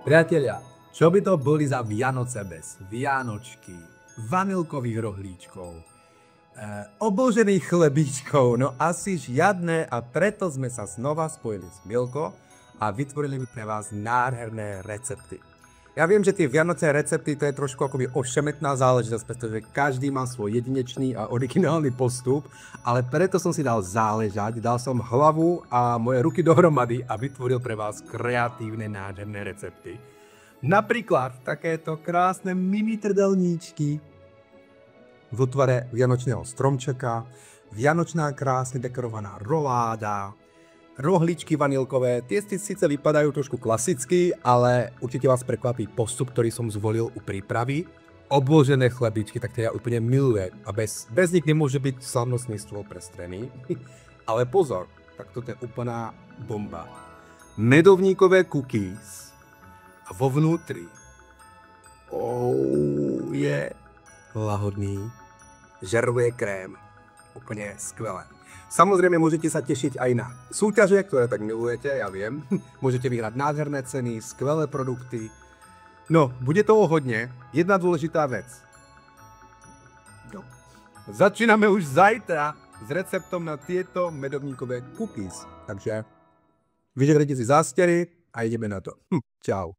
Priatelia, čo by to boli za Vianoce bez Vianočky, vanilkových rohlíčkov, obložených chlebíčkov, no asi žiadne, a preto sme sa znova spojili s Milko a vytvorili pre vás nádherné recepty. Ja viem, že tie Vianoce recepty to je trošku akoby ošemetná záležitosť, pretože každý má svoj jedinečný a originálny postup, ale preto som si dal záležať, dal som hlavu a moje ruky dohromady a vytvoril pre vás kreatívne nádherné recepty. Napríklad takéto krásne mini trdelníčky v otvare vianočného stromčeka, vianočná krásne dekorovaná roláda, rohličky vanilkové, tie síce vypadajú trošku klasicky, ale určite vás prekvapí postup, ktorý som zvolil u prípravy. Obložené chlebičky, tak to ja úplne milujem a bez nich nemôže byť slavnostný stôl prestrený. Ale pozor, tak toto je úplná bomba. Medovníkové cookies a vo vnútri je lahodný, žeruje krém. Úplne skvelé. Samozrejme môžete sa tešiť aj na súťaže, ktoré tak milujete, ja viem. Môžete vyhrať nádherné ceny, skvelé produkty. No, bude toho hodne. Jedna dôležitá vec. No. Začíname už zajtra s receptom na tieto medovníkové cookies. Takže vyžerete si zástery a ideme na to. Čau.